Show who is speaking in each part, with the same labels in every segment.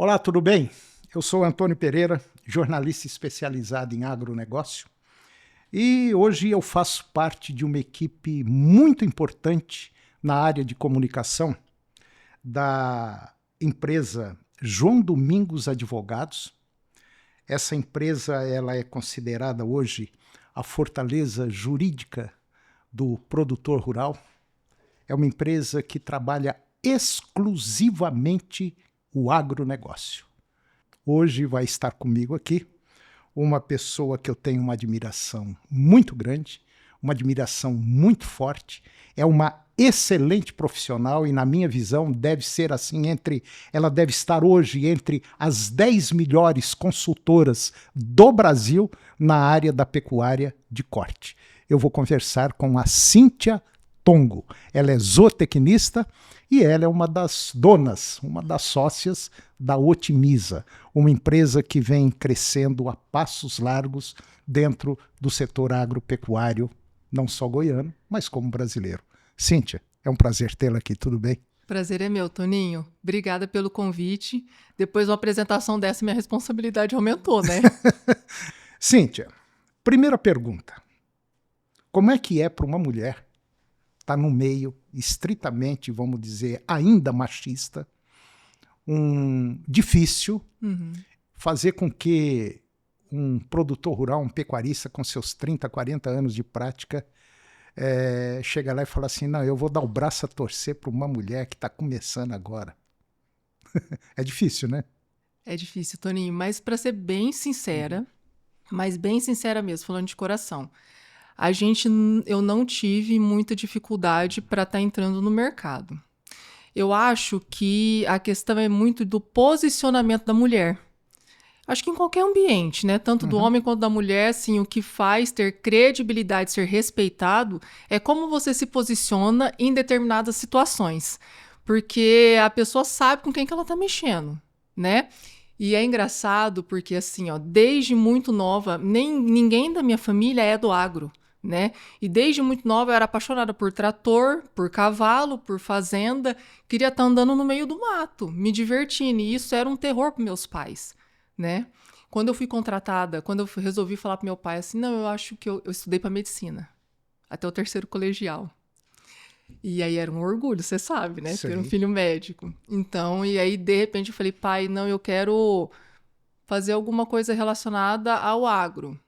Speaker 1: Olá, tudo bem? Eu sou Antônio Pereira, jornalista especializado em agronegócio, e hoje eu faço parte de uma equipe muito importante na área de comunicação da empresa João Domingos Advogados. Essa empresa ela é considerada hoje a fortaleza jurídica do produtor rural. É uma empresa que trabalha exclusivamente o agronegócio. Hoje vai estar comigo aqui uma pessoa que eu tenho uma admiração muito grande, uma admiração muito forte, é uma excelente profissional e, na minha visão, deve ser assim ela deve estar hoje entre as 10 melhores consultoras do Brasil na área da pecuária de corte. Eu vou conversar com a Cíntia Tongo. Ela é zootecnista e ela é uma das donas, uma das sócias da Otimiza, uma empresa que vem crescendo a passos largos dentro do setor agropecuário, não só goiano, mas como brasileiro. Cíntia, é um prazer tê-la aqui, tudo bem?
Speaker 2: Prazer é meu, Toninho. Obrigada pelo convite. Depois de uma apresentação dessa, minha responsabilidade aumentou, né?
Speaker 1: Cíntia, primeira pergunta. Como é que é para uma mulher estar no meio estritamente, vamos dizer, ainda machista, difícil fazer com que um produtor rural, um pecuarista com seus 30, 40 anos de prática, chega lá e fala assim, não, eu vou dar o braço a torcer para uma mulher que está começando agora. É difícil, né?
Speaker 2: É difícil, Toninho, mas para ser bem sincera, mas bem sincera mesmo, falando de coração, eu não tive muita dificuldade para estar entrando no mercado. Eu acho que a questão é muito do posicionamento da mulher. Acho que em qualquer ambiente, né? Tanto do homem quanto da mulher, assim, o que faz ter credibilidade, ser respeitado, é como você se posiciona em determinadas situações. Porque a pessoa sabe com quem que ela tá mexendo, né? E é engraçado porque, assim, ó, desde muito nova, ninguém da minha família é do agro, né? E desde muito nova eu era apaixonada por trator, por cavalo, por fazenda, queria estar andando no meio do mato, me divertindo, e isso era um terror para meus pais, né? Quando eu fui contratada, quando eu resolvi falar para meu pai assim, não, eu acho que eu estudei para medicina, até o 3º colegial. E aí era um orgulho, você sabe, né?
Speaker 1: Sim.
Speaker 2: Ter um filho médico. Então, e aí de repente eu falei, pai, não, eu quero fazer alguma coisa relacionada ao agro,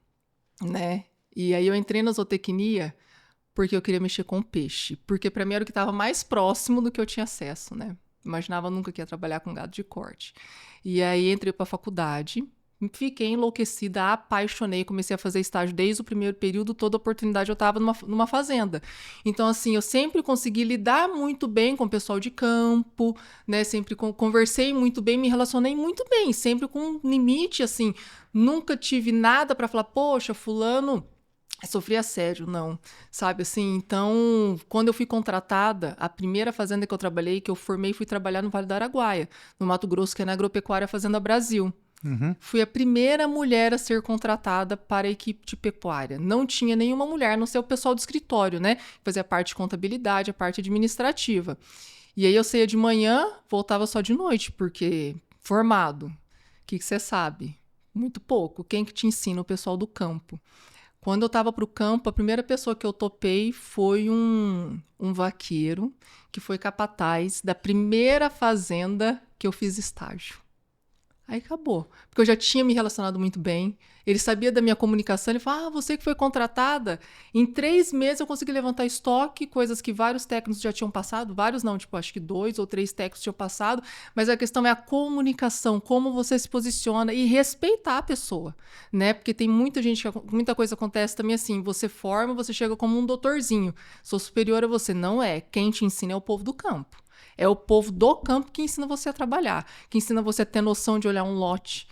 Speaker 2: né? E aí eu entrei na zootecnia porque eu queria mexer com peixe. Porque para mim era o que estava mais próximo do que eu tinha acesso, né? Imaginava nunca que ia trabalhar com gado de corte. E aí entrei para a faculdade, fiquei enlouquecida, apaixonei, comecei a fazer estágio desde o primeiro período, toda oportunidade eu estava numa fazenda. Então, assim, eu sempre consegui lidar muito bem com o pessoal de campo, né? Sempre conversei muito bem, me relacionei muito bem, sempre com um limite, assim. Nunca tive nada para falar, poxa, fulano sofri assédio, não, sabe assim? Então, quando eu fui contratada, a primeira fazenda que eu trabalhei, que eu formei, fui trabalhar no Vale do Araguaia, no Mato Grosso, que é na Agropecuária Fazenda Brasil. Fui a primeira mulher a ser contratada para a equipe de pecuária. Não tinha nenhuma mulher, a não ser o pessoal do escritório, né? Fazia a parte de contabilidade, a parte administrativa. E aí eu saía de manhã, voltava só de noite, porque formado. O que você sabe? Muito pouco. Quem que te ensina? O pessoal do campo. Quando eu estava para o campo, a primeira pessoa que eu topei foi um vaqueiro, que foi capataz da primeira fazenda que eu fiz estágio. Aí acabou, porque eu já tinha me relacionado muito bem, ele sabia da minha comunicação, ele falou, você que foi contratada, em 3 meses eu consegui levantar estoque, coisas que vários técnicos já tinham passado, vários não, tipo, acho que 2 ou 3 técnicos tinham passado, mas a questão é a comunicação, como você se posiciona e respeitar a pessoa, né, porque tem muita coisa acontece também assim, você forma, você chega como um doutorzinho, sou superior a você, não é, quem te ensina é o povo do campo. É o povo do campo que ensina você a trabalhar, que ensina você a ter noção de olhar um lote,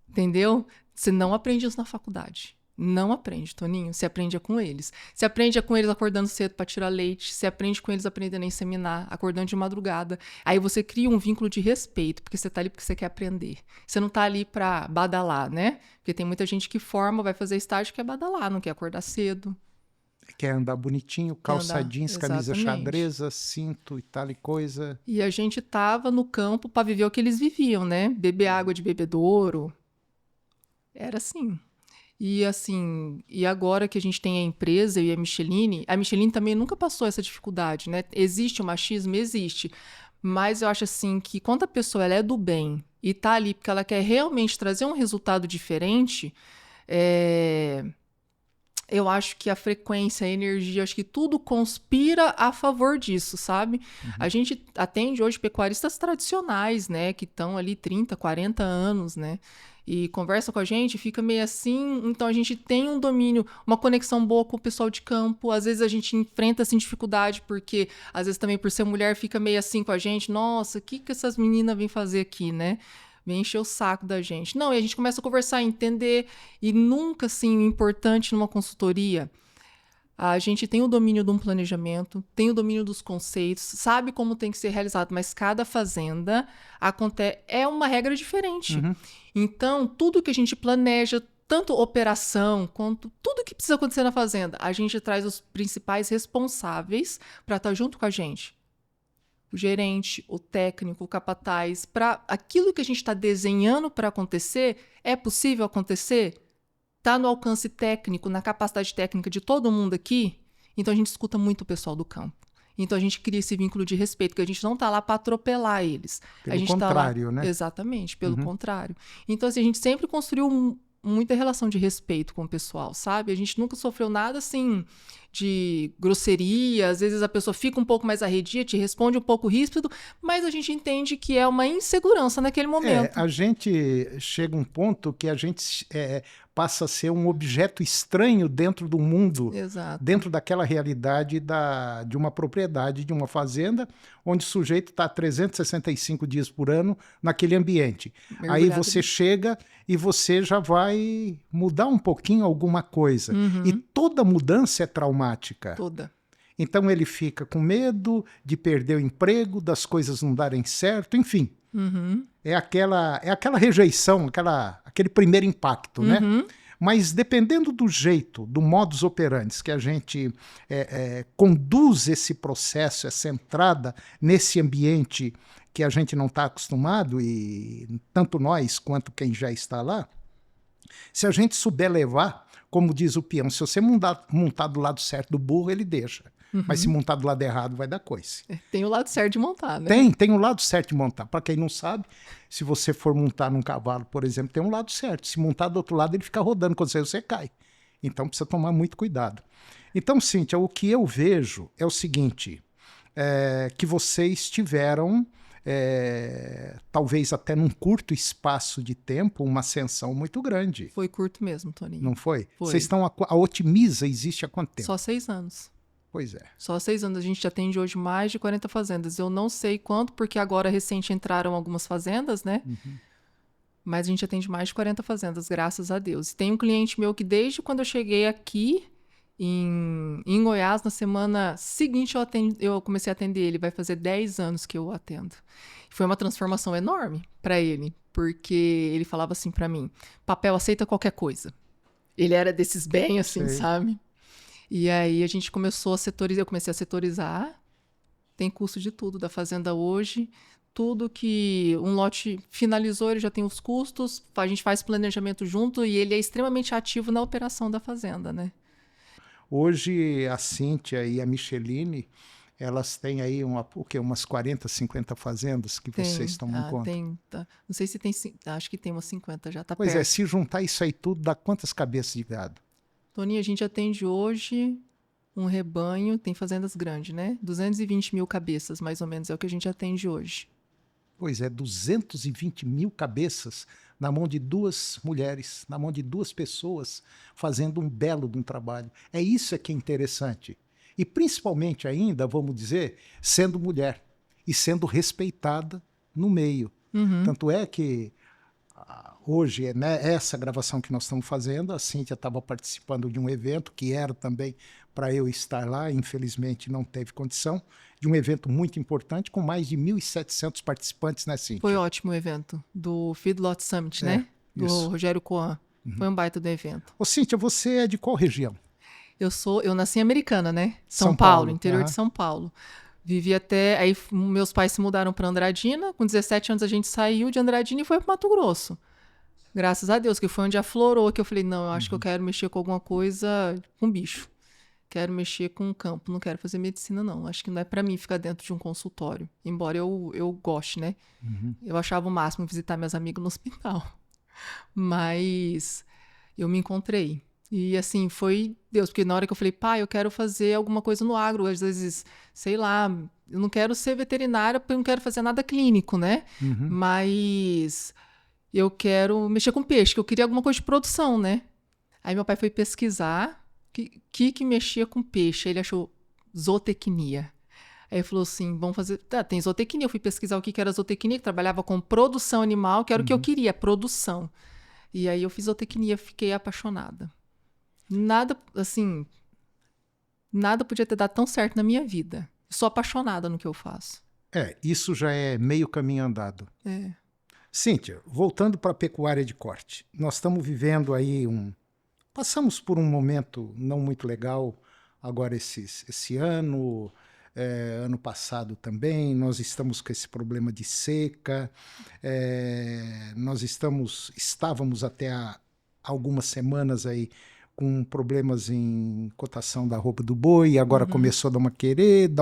Speaker 2: entendeu? Você não aprende isso na faculdade. Não aprende, Toninho. Você aprende com eles. Você aprende com eles acordando cedo para tirar leite. Você aprende com eles aprendendo a inseminar, acordando de madrugada. Aí você cria um vínculo de respeito, porque você tá ali porque você quer aprender. Você não tá ali para badalar, né? Porque tem muita gente que forma, vai fazer estágio, quer badalar, não quer acordar cedo.
Speaker 1: Quer andar bonitinho, calça jeans, camisa
Speaker 2: exatamente.
Speaker 1: xadreza, cinto e tal e coisa.
Speaker 2: E a gente tava no campo para viver o que eles viviam, né? Beber água de bebedouro. Era assim. E assim, e agora que a gente tem a empresa e a Michelin também nunca passou essa dificuldade, né? Existe o machismo? Existe. Mas eu acho assim que quando a pessoa ela é do bem e tá ali porque ela quer realmente trazer um resultado diferente, eu acho que a frequência, a energia, acho que tudo conspira a favor disso, sabe? A gente atende hoje pecuaristas tradicionais, né? Que estão ali 30, 40 anos, né? E conversa com a gente, fica meio assim. Então a gente tem um domínio, uma conexão boa com o pessoal de campo. Às vezes a gente enfrenta assim, dificuldade, porque às vezes também por ser mulher fica meio assim com a gente. Nossa, o que essas meninas vêm fazer aqui, né? Vem encher o saco da gente. Não, e a gente começa a conversar, entender. E nunca, assim, importante numa consultoria, a gente tem o domínio de um planejamento, tem o domínio dos conceitos, sabe como tem que ser realizado, mas cada fazenda é uma regra diferente. Então, tudo que a gente planeja, tanto operação quanto tudo que precisa acontecer na fazenda, a gente traz os principais responsáveis para estar junto com a gente. O gerente, o técnico, o capataz, para aquilo que a gente está desenhando para acontecer, é possível acontecer? Está no alcance técnico, na capacidade técnica de todo mundo aqui? Então a gente escuta muito o pessoal do campo. Então a gente cria esse vínculo de respeito, que a gente não está lá para atropelar eles.
Speaker 1: Pelo
Speaker 2: a gente
Speaker 1: contrário,
Speaker 2: tá lá...
Speaker 1: né?
Speaker 2: Exatamente, pelo contrário. Então assim, a gente sempre construiu muita relação de respeito com o pessoal, sabe? A gente nunca sofreu nada assim de grosseria, às vezes a pessoa fica um pouco mais arredia, te responde um pouco ríspido, mas a gente entende que é uma insegurança naquele momento.
Speaker 1: A gente chega a um ponto que a gente passa a ser um objeto estranho dentro do mundo,
Speaker 2: Exato.
Speaker 1: dentro daquela realidade de uma propriedade, de uma fazenda, onde o sujeito está 365 dias por ano naquele ambiente. Aí você chega e você já vai mudar um pouquinho alguma coisa. E toda mudança é traumática.
Speaker 2: Toda.
Speaker 1: Então ele fica com medo de perder o emprego, das coisas não darem certo, enfim. É aquela rejeição, aquele primeiro impacto, né? Mas dependendo do jeito, do modus operandi que a gente conduz esse processo, essa entrada nesse ambiente que a gente não está acostumado, e tanto nós quanto quem já está lá, se a gente souber levar, como diz o peão, se você montar do lado certo do burro, ele deixa. Mas se montar do lado errado, vai dar coice.
Speaker 2: Tem o lado certo de montar, né?
Speaker 1: Tem o lado certo de montar. Para quem não sabe, se você for montar num cavalo, por exemplo, tem um lado certo. Se montar do outro lado, ele fica rodando. Quando você cai. Então precisa tomar muito cuidado. Então, Cíntia, o que eu vejo é o seguinte, que vocês tiveram, talvez até num curto espaço de tempo, uma ascensão muito grande.
Speaker 2: Foi curto mesmo, Toninho.
Speaker 1: Não foi?
Speaker 2: Foi.
Speaker 1: Vocês estão... A Otimiza existe há quanto tempo?
Speaker 2: Só 6 anos.
Speaker 1: Pois é.
Speaker 2: Só 6 anos. A gente atende hoje mais de 40 fazendas. Eu não sei quanto, porque agora recente entraram algumas fazendas, né? Mas a gente atende mais de 40 fazendas, graças a Deus. Tem um cliente meu que desde quando eu cheguei aqui em Goiás, na semana seguinte eu comecei a atender ele. Vai fazer 10 anos que eu atendo. Foi uma transformação enorme para ele, porque ele falava assim para mim, papel aceita qualquer coisa. Ele era desses bem assim, sabe? E aí a gente começou a setorizar, eu comecei a setorizar, tem custo de tudo da fazenda hoje, tudo que um lote finalizou, ele já tem os custos, a gente faz planejamento junto e ele é extremamente ativo na operação da fazenda, né?
Speaker 1: Hoje a Cíntia e a Micheline, elas têm aí umas 40, 50 fazendas que vocês tomam conta?
Speaker 2: Não sei se tem, acho que tem umas 50 já, tá
Speaker 1: Pois
Speaker 2: perto.
Speaker 1: se juntar isso aí tudo, dá quantas cabeças de gado?
Speaker 2: Toninho, a gente atende hoje um rebanho, tem fazendas grandes, né? 220 mil cabeças, mais ou menos, é o que a gente atende hoje.
Speaker 1: Pois 220 mil cabeças na mão de 2 mulheres, na mão de 2 pessoas, fazendo um belo de um trabalho. Isso que é interessante. E principalmente ainda, vamos dizer, sendo mulher e sendo respeitada no meio. Tanto é que hoje, né, essa gravação que nós estamos fazendo, a Cíntia estava participando de um evento que era também para eu estar lá, infelizmente não teve condição, de um evento muito importante com mais de 1.700 participantes, né, Cíntia?
Speaker 2: Foi ótimo o evento do Feedlot Summit, né? Do
Speaker 1: isso.
Speaker 2: Rogério Coan. Foi um baita do evento.
Speaker 1: Ô, Cíntia, você é de qual região?
Speaker 2: Eu nasci em Americana, né?
Speaker 1: São
Speaker 2: São Paulo,
Speaker 1: Paulo,
Speaker 2: interior de
Speaker 1: aham.
Speaker 2: São Paulo. Vivi até... Aí meus pais se mudaram para Andradina. Com 17 anos a gente saiu de Andradina e foi para Mato Grosso. Graças a Deus, que foi onde aflorou, que eu falei, não, eu acho que eu quero mexer com alguma coisa, com bicho. Quero mexer com o campo, não quero fazer medicina, não. Acho que não é para mim ficar dentro de um consultório. Embora eu goste, né? Eu achava o máximo visitar meus amigos no hospital. Mas eu me encontrei. E assim, foi Deus, porque na hora que eu falei, pai, eu quero fazer alguma coisa no agro, às vezes, sei lá, eu não quero ser veterinária porque eu não quero fazer nada clínico, né? Mas eu quero mexer com peixe, que eu queria alguma coisa de produção, né? Aí meu pai foi pesquisar que mexia com peixe. Aí ele achou zootecnia. Aí ele falou assim, vamos fazer... Tá, tem zootecnia. Eu fui pesquisar o que era zootecnia, que trabalhava com produção animal, que era o que eu queria, produção. E aí eu fiz zootecnia, fiquei apaixonada. Nada, assim, nada podia ter dado tão certo na minha vida. Sou apaixonada no que eu faço.
Speaker 1: Isso já é meio caminho andado.
Speaker 2: É.
Speaker 1: Cíntia, voltando para a pecuária de corte, nós estamos vivendo aí passamos por um momento não muito legal agora esse ano, ano passado também, nós estamos com esse problema de seca, nós estávamos até há algumas semanas aí com problemas em cotação da arroba do boi, agora começou a dar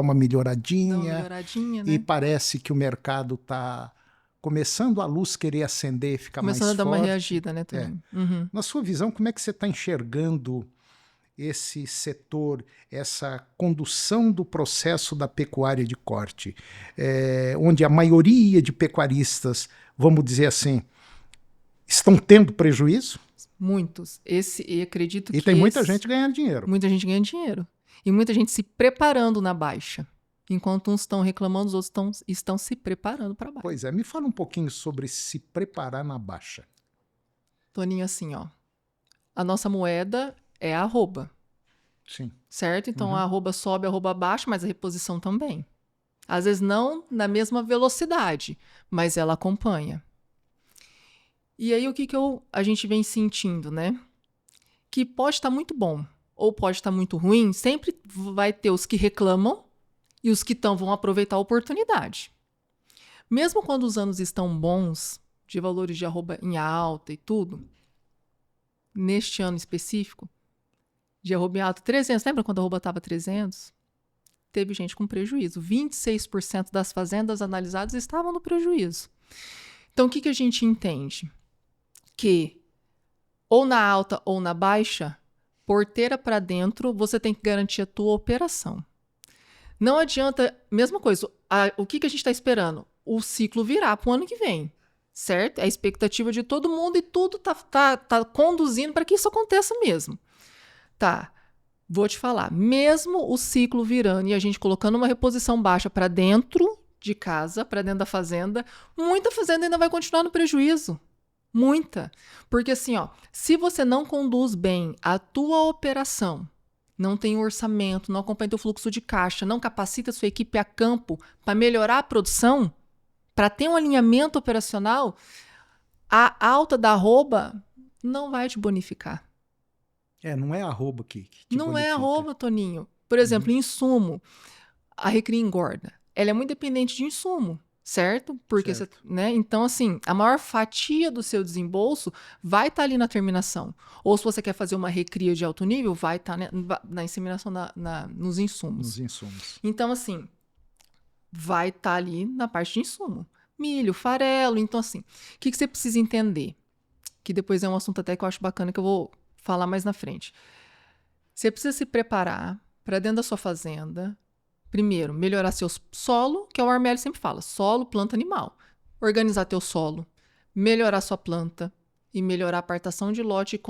Speaker 1: uma melhoradinha,
Speaker 2: Dá uma melhoradinha,
Speaker 1: e
Speaker 2: né?
Speaker 1: parece que o mercado está começando a luz querer acender e ficar
Speaker 2: Começando
Speaker 1: mais
Speaker 2: a dar uma
Speaker 1: forte.
Speaker 2: reagida, né, Toninho? Uhum.
Speaker 1: Na sua visão, como é que você está enxergando esse setor, essa condução do processo da pecuária de corte, onde a maioria de pecuaristas, vamos dizer assim, estão tendo prejuízo?
Speaker 2: Muitos. E acredito
Speaker 1: E
Speaker 2: que
Speaker 1: tem muita gente ganhando dinheiro.
Speaker 2: muita gente ganha dinheiro. E muita gente se preparando na baixa. Enquanto uns estão reclamando, os outros estão se preparando para a baixa.
Speaker 1: Pois é, me fala um pouquinho sobre se preparar na baixa.
Speaker 2: Toninho, assim, ó. A nossa moeda é a arroba,
Speaker 1: Sim.
Speaker 2: certo? Então a arroba sobe, a arroba baixa, mas a reposição também. Às vezes não na mesma velocidade, mas ela acompanha. E aí o que a gente vem sentindo, né? Que pode estar muito bom ou pode estar muito ruim, sempre vai ter os que reclamam e os que vão aproveitar a oportunidade. Mesmo quando os anos estão bons, de valores de arroba em alta e tudo, neste ano específico, de arroba em alta 300, lembra quando a arroba estava 300? Teve gente com prejuízo. 26% das fazendas analisadas estavam no prejuízo. Então, o que a gente entende? Que ou na alta ou na baixa, porteira para dentro, você tem que garantir a tua operação. Não adianta, mesma coisa, o que a gente está esperando? O ciclo virar para o ano que vem, certo? É a expectativa de todo mundo e tudo tá conduzindo para que isso aconteça mesmo. Tá, vou te falar, mesmo o ciclo virando e a gente colocando uma reposição baixa para dentro de casa, para dentro da fazenda, muita fazenda ainda vai continuar no prejuízo. Muita. Porque assim, ó, se você não conduz bem a tua operação, não tem orçamento, não acompanha teu fluxo de caixa, não capacita a sua equipe a campo para melhorar a produção, para ter um alinhamento operacional, a alta da arroba não vai te bonificar.
Speaker 1: Não é arroba que te
Speaker 2: não
Speaker 1: bonifica.
Speaker 2: É arroba, Toninho. Por exemplo, insumo, a recria engorda. Ela é muito dependente de insumo, certo? Porque
Speaker 1: certo.
Speaker 2: né? Então, assim, a maior fatia do seu desembolso vai estar ali na terminação. Ou se você quer fazer uma recria de alto nível, vai estar na inseminação, nos insumos.
Speaker 1: Nos insumos.
Speaker 2: Então, assim, vai estar ali na parte de insumo. Milho, farelo. Então, assim, o que você precisa entender? Que depois é um assunto até que eu acho bacana que eu vou falar mais na frente. Você precisa se preparar para dentro da sua fazenda. Primeiro, melhorar seu solo, que é o Armélio sempre fala, solo, planta, animal. Organizar teu solo, melhorar sua planta e melhorar a apartação de lote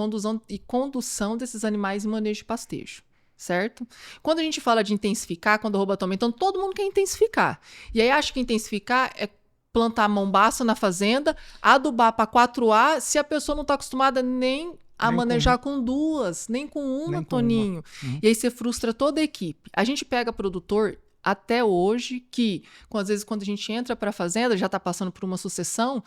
Speaker 2: e condução desses animais em manejo de pastejo, certo? Quando a gente fala de intensificar, quando a arroba está aumentando, todo mundo quer intensificar. E aí acha que intensificar é plantar mombaça na fazenda, adubar para 4A, se a pessoa não está acostumada nem manejar com duas, nem com uma, Toninho. E aí você frustra toda a equipe. A gente pega produtor até hoje que, às vezes, quando a gente entra para a fazenda, já está passando por uma sucessão,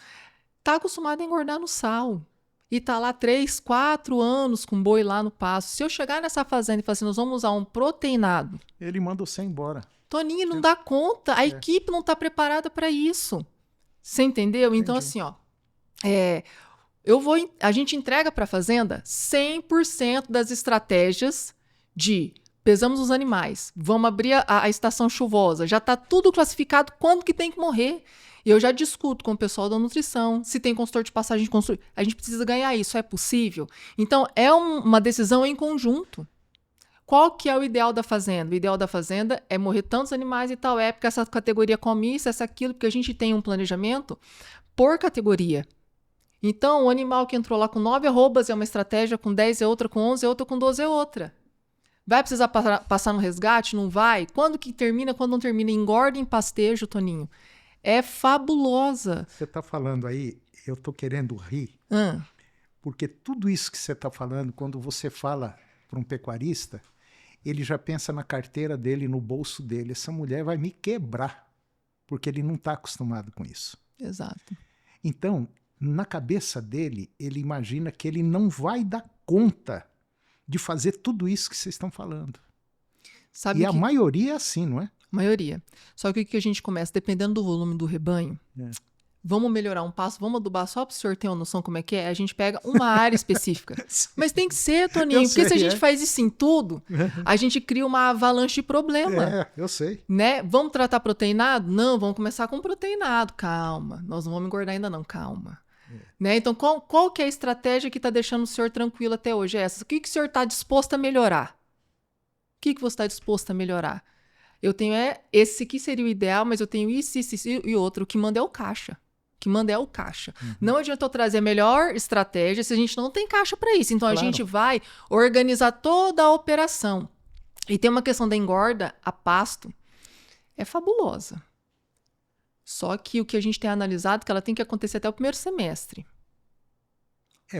Speaker 2: está acostumado a engordar no sal. e tá lá 3, 4 anos com boi lá no pasto. Se eu chegar nessa fazenda e falar assim, nós vamos usar um proteinado,
Speaker 1: Ele manda você embora.
Speaker 2: Toninho, não dá conta. A equipe não está preparada para isso. Você entendeu? Então, assim, ó, a gente entrega para a fazenda 100% das estratégias de pesamos os animais, vamos abrir a estação chuvosa, já está tudo classificado quando que tem que morrer. Eu já discuto com o pessoal da nutrição, se tem consultor de passagem, a gente precisa ganhar isso, é possível? Então, é uma decisão em conjunto. Qual que é o ideal da fazenda? O ideal da fazenda é morrer tantos animais em tal época, essa categoria come isso, essa aquilo, porque a gente tem um planejamento por categoria. Então, o animal que entrou lá com 9 arrobas é uma estratégia, com 10 é outra, com 11 é outra, com 12 é outra. Vai precisar passar no resgate? Não vai? Quando que termina, quando não termina? Engorda em pastejo, Toninho. É fabulosa.
Speaker 1: Você está falando aí, eu estou querendo rir, porque tudo isso que você está falando, quando você fala para um pecuarista, ele já pensa na carteira dele, no bolso dele. Essa mulher vai me quebrar, porque ele não está acostumado com isso.
Speaker 2: Exato.
Speaker 1: Então, na cabeça dele, ele imagina que ele não vai dar conta de fazer tudo isso que vocês estão falando.
Speaker 2: Sabe
Speaker 1: a maioria é assim, não é?
Speaker 2: Maioria. Só que o que a gente começa, dependendo do volume do rebanho, vamos melhorar um passo, vamos adubar só para o senhor ter uma noção como é que é, a gente pega uma área específica. Mas tem que ser, Toninho, porque se a gente faz isso em tudo, a gente cria uma avalanche de problema.
Speaker 1: Eu sei.
Speaker 2: Né? Vamos tratar proteinado? Não, vamos começar com proteinado. Calma, nós não vamos engordar ainda não, calma. Né? Então, qual que é a estratégia que está deixando o senhor tranquilo até hoje? É essa. O que o senhor está disposto a melhorar? O que você está disposto a melhorar? Eu tenho esse que seria o ideal, mas eu tenho isso e outro. O que manda é o caixa. Não adianta eu trazer a melhor estratégia se a gente não tem caixa para isso. Então, a gente vai organizar toda a operação. E tem uma questão da engorda a pasto. É fabulosa. Só que o que a gente tem analisado é que ela tem que acontecer até o primeiro semestre.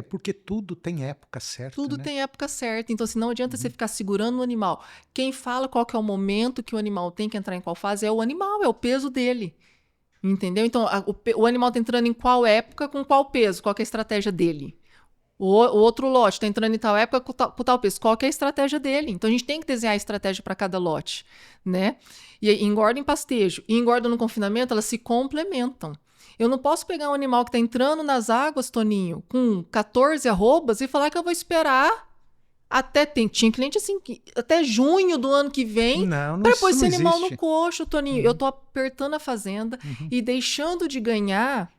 Speaker 1: Porque tudo tem época certa.
Speaker 2: Tudo tem época certa. Então, assim, não adianta você ficar segurando o animal. Quem fala qual que é o momento que o animal tem que entrar em qual fase é o animal, é o peso dele. Entendeu? Então, o animal está entrando em qual época, com qual peso, qual que é a estratégia dele. O outro lote está entrando em tal época com tal peso, qual que é a estratégia dele. Então, a gente tem que desenhar a estratégia para cada lote, né? E engorda em pastejo e engorda no confinamento, elas se complementam. Eu não posso pegar um animal que está entrando nas águas, Toninho, com 14 arrobas e falar que eu vou esperar tinha cliente assim, até junho do ano que vem para pôr esse animal no coxo, Toninho. Eu estou apertando a fazenda e deixando de ganhar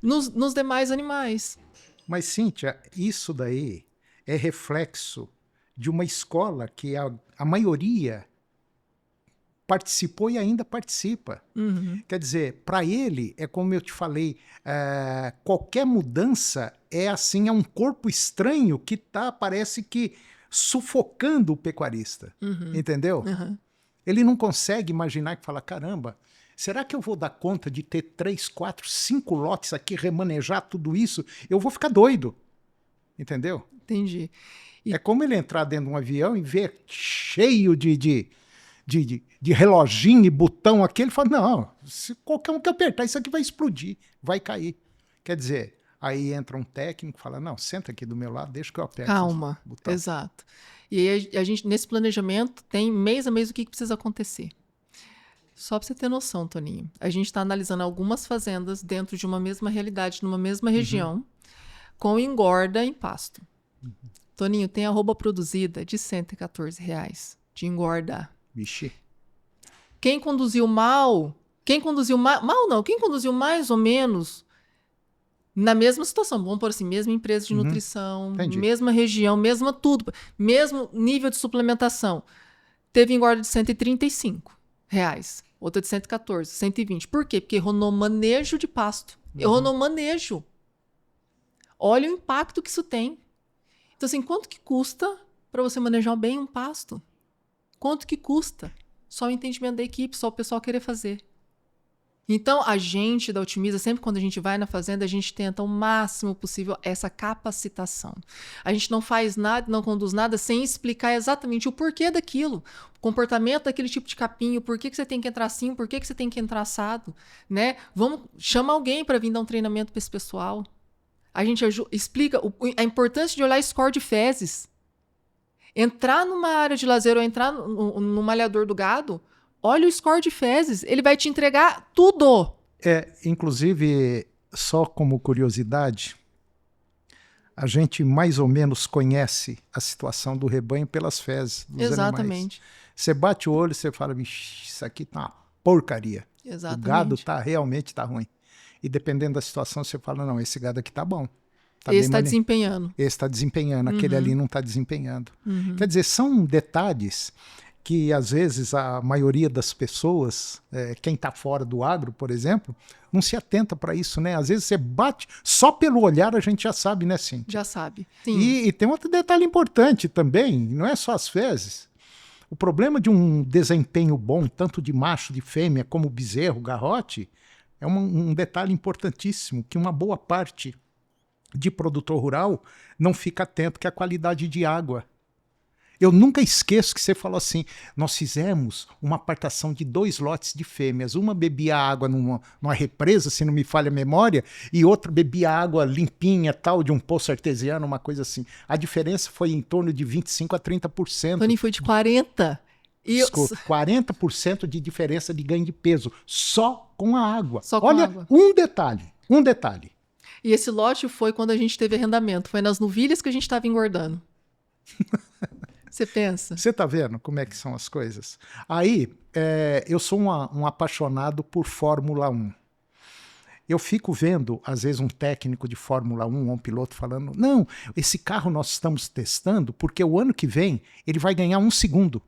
Speaker 2: nos demais animais.
Speaker 1: Mas, Cíntia, isso daí é reflexo de uma escola que a maioria participou e ainda participa. Quer dizer, para ele, é como eu te falei, qualquer mudança é um corpo estranho que parece que sufocando o pecuarista. Entendeu? Ele não consegue imaginar que fala, caramba, será que eu vou dar conta de ter 3, 4, 5 lotes aqui, remanejar tudo isso? Eu vou ficar doido. Entendeu?
Speaker 2: Entendi.
Speaker 1: É como ele entrar dentro de um avião e ver cheio de reloginho e botão aqui, ele fala, não, se qualquer um que apertar, isso aqui vai explodir, vai cair. Quer dizer, aí entra um técnico e fala, não, senta aqui do meu lado, deixa que eu aperte.
Speaker 2: Calma, exato. E aí a gente, nesse planejamento, tem mês a mês o que precisa acontecer. Só para você ter noção, Toninho, a gente está analisando algumas fazendas dentro de uma mesma realidade, numa mesma região, com engorda em pasto. Toninho, tem arroba produzida de R$114 de engorda.
Speaker 1: Vixe.
Speaker 2: Quem conduziu quem conduziu mais ou menos na mesma situação, vamos por assim, mesma empresa de nutrição, mesma região, mesma tudo, mesmo nível de suplementação, teve engorda de R$135, outra de 114, 120. Por quê? Porque errou no manejo de pasto. Errou no manejo. Olha o impacto que isso tem. Então, assim, quanto que custa para você manejar bem um pasto? Quanto que custa? Só o entendimento da equipe, só o pessoal querer fazer. Então, a gente da Otimiza, sempre quando a gente vai na fazenda, a gente tenta o máximo possível essa capacitação. A gente não faz nada, não conduz nada sem explicar exatamente o porquê daquilo. O comportamento daquele tipo de capim, o porquê que você tem que entrar assim, o porquê que você tem que entrar assado. Né? Chama alguém para vir dar um treinamento para esse pessoal. A gente explica a importância de olhar score de fezes. Entrar numa área de lazer ou entrar no malhador do gado, olha o score de fezes. Ele vai te entregar tudo.
Speaker 1: Inclusive, só como curiosidade, a gente mais ou menos conhece a situação do rebanho pelas fezes dos
Speaker 2: Exatamente.
Speaker 1: animais. Você bate o olho e você fala, vixe, isso aqui tá uma porcaria.
Speaker 2: Exatamente.
Speaker 1: O gado realmente tá ruim. E dependendo da situação, você fala, não, esse gado aqui tá bom. Tá
Speaker 2: esse está desempenhando.
Speaker 1: Esse está desempenhando, aquele ali não está desempenhando. Quer dizer, são detalhes que, às vezes, a maioria das pessoas, quem está fora do agro, por exemplo, não se atenta para isso, né? Às vezes você bate, só pelo olhar a gente já sabe, né, Cíntia?
Speaker 2: Já sabe. Sim.
Speaker 1: E tem outro detalhe importante também, não é só as fezes. O problema de um desempenho bom, tanto de macho, de fêmea, como bezerro, garrote, é um detalhe importantíssimo, que uma boa parte de produtor rural não fica atento, que é a qualidade de água. Eu nunca esqueço que você falou assim, nós fizemos uma apartação de 2 lotes de fêmeas, uma bebia água numa represa, se não me falha a memória, e outra bebia água limpinha, tal, de um poço artesiano, uma coisa assim. A diferença foi em torno de 25% a 30%.
Speaker 2: Tony, foi de 40%.
Speaker 1: Desculpa, 40% de diferença de ganho de peso, só com a água.
Speaker 2: Só com
Speaker 1: Olha,
Speaker 2: a água.
Speaker 1: um detalhe.
Speaker 2: E esse lote foi quando a gente teve arrendamento. Foi nas novilhas que a gente estava engordando. Você pensa?
Speaker 1: Você está vendo como é que são as coisas? Aí, eu sou um apaixonado por Fórmula 1. Eu fico vendo, às vezes, um técnico de Fórmula 1 ou um piloto falando, não, esse carro nós estamos testando porque o ano que vem ele vai ganhar 1 segundo.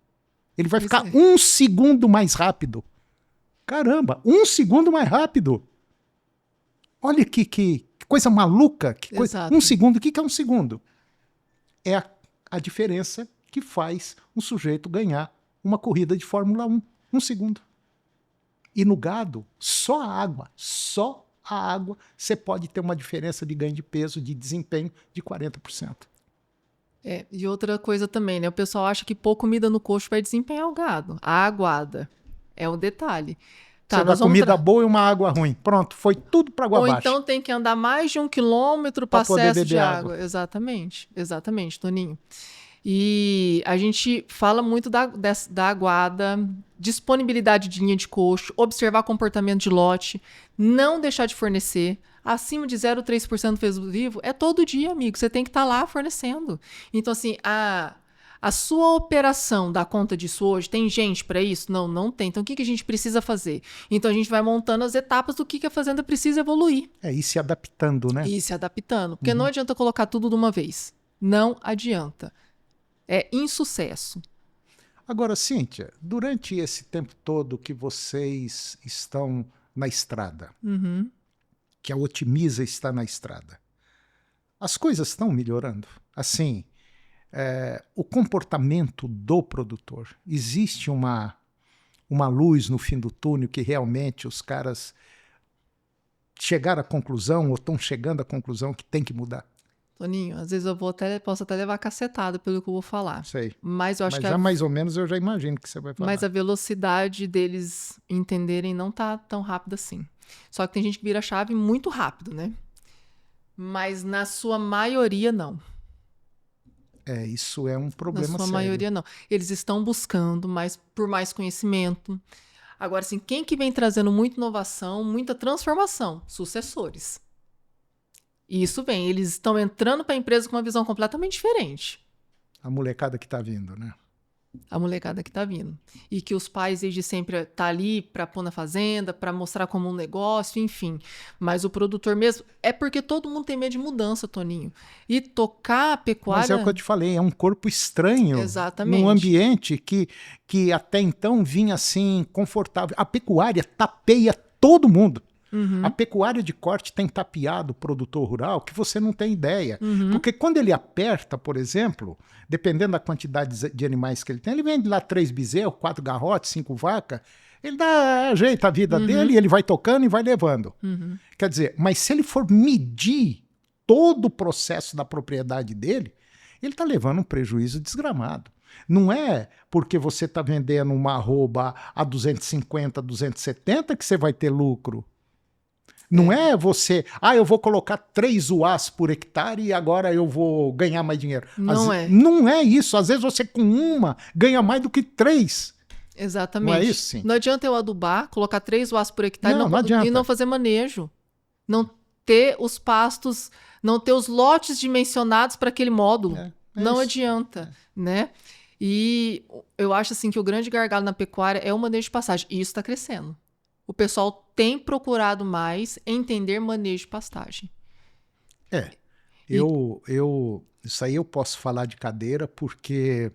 Speaker 1: Ele vai ficar 1 segundo mais rápido. Caramba, 1 segundo mais rápido. Olha que coisa maluca. Que coisa. 1 segundo. O que é 1 segundo? É a diferença que faz um sujeito ganhar uma corrida de Fórmula 1. 1 segundo. E no gado, só a água, você pode ter uma diferença de ganho de peso, de desempenho de 40%.
Speaker 2: E outra coisa também, né? O pessoal acha que pôr comida no coxo vai desempenhar o gado. A aguada é o detalhe.
Speaker 1: Tá, uma comida boa e uma água ruim. Pronto, foi tudo para água abaixo.
Speaker 2: Ou então tem que andar mais de 1 quilômetro para acesso de água. Exatamente, Toninho. E a gente fala muito da aguada, disponibilidade de linha de coxo, observar comportamento de lote, não deixar de fornecer. Acima de 0,3% do peso vivo é todo dia, amigo. Você tem que estar lá fornecendo. Então, assim, a sua operação dá conta disso hoje? Tem gente para isso? Não, não tem. Então, o que a gente precisa fazer? Então, a gente vai montando as etapas do que a fazenda precisa evoluir.
Speaker 1: E se adaptando, né?
Speaker 2: E se adaptando. Porque não adianta colocar tudo de uma vez. Não adianta. É insucesso.
Speaker 1: Agora, Cíntia, durante esse tempo todo que vocês estão na estrada, que a Otimiza está na estrada, as coisas estão melhorando? Assim, o comportamento do produtor, existe uma luz no fim do túnel que realmente os caras chegaram à conclusão ou estão chegando à conclusão que tem que mudar?
Speaker 2: Toninho, às vezes eu posso até levar cacetada pelo que eu vou falar.
Speaker 1: Sei.
Speaker 2: Mas eu acho que
Speaker 1: mais ou menos eu já imagino que você vai falar.
Speaker 2: Mas a velocidade deles entenderem não tá tão rápida assim. Só que tem gente que vira a chave muito rápido, né? Mas na sua maioria, não.
Speaker 1: Isso é um problema sério.
Speaker 2: Na sua maioria, não. Eles estão buscando por mais conhecimento. Agora, assim, quem que vem trazendo muita inovação, muita transformação? Sucessores. E isso vem, eles estão entrando para a empresa com uma visão completamente diferente.
Speaker 1: A molecada que está vindo, né?
Speaker 2: A molecada que está vindo. E que os pais desde sempre tá ali para pôr na fazenda, para mostrar como um negócio, enfim. Mas o produtor mesmo, é porque todo mundo tem medo de mudança, Toninho. E tocar a pecuária...
Speaker 1: Mas é o que eu te falei, é um corpo estranho.
Speaker 2: Exatamente.
Speaker 1: Num ambiente que até então vinha assim, confortável. A pecuária tapeia todo mundo. A pecuária de corte tem tapeado o produtor rural que você não tem ideia. Porque quando ele aperta, por exemplo, dependendo da quantidade de animais que ele tem, ele vende lá 3 bezerros, 4 garrotes, 5 vacas, ele ajeita a vida dele, ele vai tocando e vai levando. Quer dizer, mas se ele for medir todo o processo da propriedade dele, ele está levando um prejuízo desgramado. Não é porque você está vendendo uma arroba a 250, 270 que você vai ter lucro. Não é você, eu vou colocar 3 UAs por hectare e agora eu vou ganhar mais dinheiro.
Speaker 2: Não é.
Speaker 1: Não é isso. Às vezes você com uma ganha mais do que 3.
Speaker 2: Exatamente.
Speaker 1: Não é isso, sim?
Speaker 2: Não adianta eu adubar, colocar 3 UAs por hectare
Speaker 1: Não adianta.
Speaker 2: e não fazer manejo. Não ter os pastos, não ter os lotes dimensionados para aquele módulo. Não isso. Adianta, né? E eu acho assim que o grande gargalo na pecuária é o manejo de pastagem. E isso está crescendo. O pessoal tem procurado mais entender manejo de pastagem.
Speaker 1: Isso aí eu posso falar de cadeira porque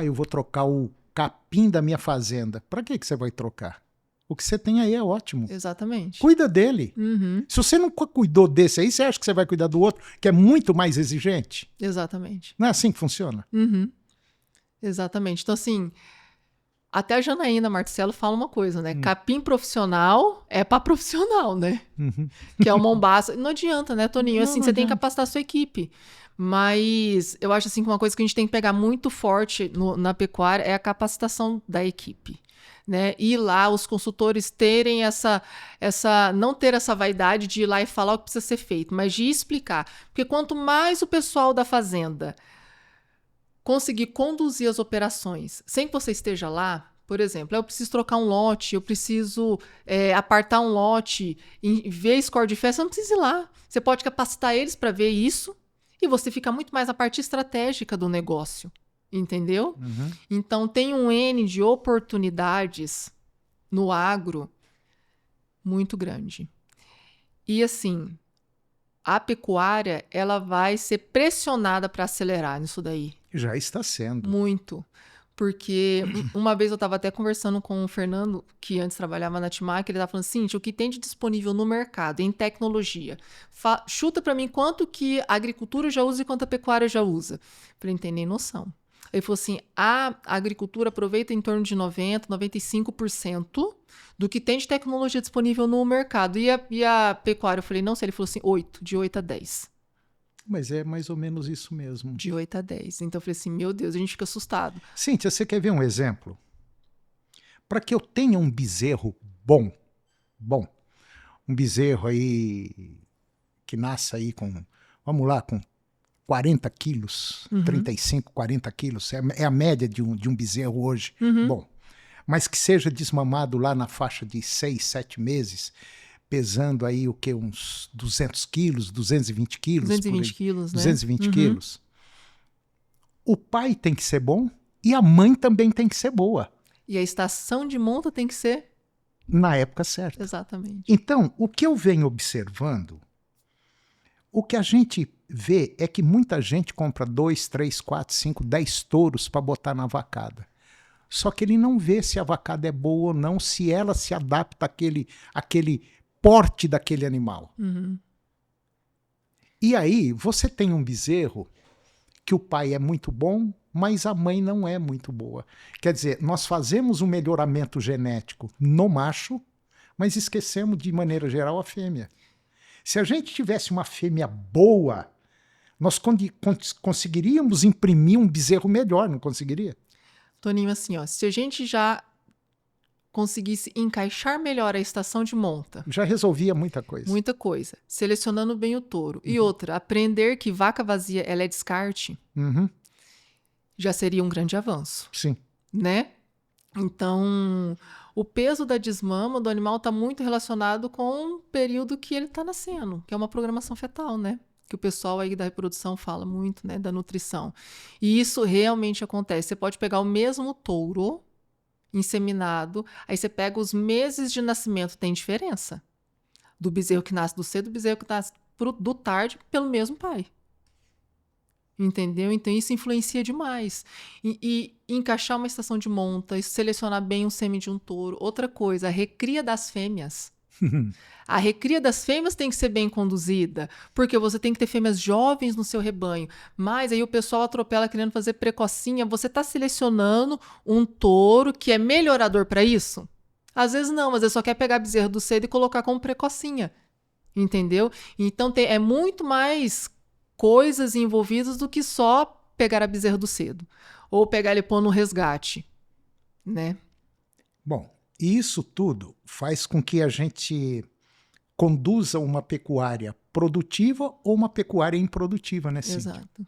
Speaker 1: eu vou trocar o capim da minha fazenda. Para que você vai trocar? O que você tem aí é ótimo.
Speaker 2: Exatamente.
Speaker 1: Cuida dele.
Speaker 2: Uhum.
Speaker 1: Se você nunca cuidou desse aí, você acha que você vai cuidar do outro, que é muito mais exigente?
Speaker 2: Exatamente.
Speaker 1: Não é assim que funciona?
Speaker 2: Uhum. Exatamente. Então, assim, até a Janaína Marcelo fala uma coisa, né? Capim profissional é para profissional, né?
Speaker 1: Uhum.
Speaker 2: Que é o Mombasa. Não adianta, né, Toninho? Assim, você tem que capacitar a sua equipe. Mas eu acho assim que uma coisa que a gente tem que pegar muito forte na pecuária é a capacitação da equipe. Né? E lá os consultores terem não ter essa vaidade de ir lá e falar o que precisa ser feito, mas de explicar. Porque quanto mais o pessoal da fazenda conseguir conduzir as operações sem que você esteja lá, por exemplo, eu preciso trocar um lote, eu preciso apartar um lote, ver score de festa, você não precisa ir lá. Você pode capacitar eles para ver isso e você fica muito mais na parte estratégica do negócio. Entendeu?
Speaker 1: Uhum.
Speaker 2: Então, tem um N de oportunidades no agro muito grande. E, assim, a pecuária, ela vai ser pressionada para acelerar nisso daí.
Speaker 1: Já está sendo.
Speaker 2: Muito. Porque uma vez eu estava até conversando com o Fernando, que antes trabalhava na Timac, ele estava falando assim, o que tem de disponível no mercado, em tecnologia, chuta para mim quanto que a agricultura já usa e quanto a pecuária já usa. Falei, não tem nem noção. Ele falou assim, a agricultura aproveita em torno de 90%, 95% do que tem de tecnologia disponível no mercado. E a pecuária? Eu falei, não sei. Ele falou assim, 8%, de 8 a 10%.
Speaker 1: Mas é mais ou menos isso mesmo.
Speaker 2: De 8 a 10. Então eu falei assim, meu Deus, a gente fica assustado.
Speaker 1: Cíntia, você quer ver um exemplo? Para que eu tenha um bezerro bom, um bezerro aí que nasça aí com 40 quilos, 35, 40 quilos, é a média de um bezerro hoje. Bom, mas que seja desmamado lá na faixa de 6, 7 meses, pesando aí uns 200 quilos, 220 quilos.
Speaker 2: 220 quilos, né?
Speaker 1: 220 quilos. O pai tem que ser bom e a mãe também tem que ser boa.
Speaker 2: E a estação de monta tem que ser?
Speaker 1: Na época certa.
Speaker 2: Exatamente.
Speaker 1: Então, o que eu venho observando, o que a gente vê é que muita gente compra 2, 3, 4, 5, 10 touros para botar na vacada. Só que ele não vê se a vacada é boa ou não, se ela se adapta àquele porte daquele animal. E aí, você tem um bezerro que o pai é muito bom, mas a mãe não é muito boa. Quer dizer, nós fazemos um melhoramento genético no macho, mas esquecemos, de maneira geral, a fêmea. Se a gente tivesse uma fêmea boa, nós conseguiríamos imprimir um bezerro melhor, não conseguiria?
Speaker 2: Toninho, assim, ó, se a gente já conseguisse encaixar melhor a estação de monta...
Speaker 1: Já resolvia muita coisa.
Speaker 2: Muita coisa. Selecionando bem o touro. E outra, aprender que vaca vazia ela é descarte, já seria um grande avanço.
Speaker 1: Sim.
Speaker 2: Né? Então, o peso da desmama do animal está muito relacionado com o período que ele está nascendo, que é uma programação fetal, né? Que o pessoal aí da reprodução fala muito, né? Da nutrição. E isso realmente acontece. Você pode pegar o mesmo touro inseminado, aí você pega os meses de nascimento, tem diferença. Do bezerro que nasce do cedo, do bezerro que nasce do tarde, pelo mesmo pai. Entendeu? Então isso influencia demais. E encaixar uma estação de monta, selecionar bem o sêmen de um touro. Outra coisa, a recria das fêmeas. A recria das fêmeas tem que ser bem conduzida, porque você tem que ter fêmeas jovens no seu rebanho. Mas aí o pessoal atropela querendo fazer precocinha. Você está selecionando um touro que é melhorador para isso? Às vezes não, mas ele só quer pegar bezerro do cedo e colocar como precocinha. Entendeu? Então é muito mais coisas envolvidas do que só pegar a bezerro do cedo. Ou pegar ele e pôr no resgate. Né?
Speaker 1: Bom, isso tudo faz com que a gente conduza uma pecuária produtiva ou uma pecuária improdutiva, né, Cíntia?
Speaker 2: Exato.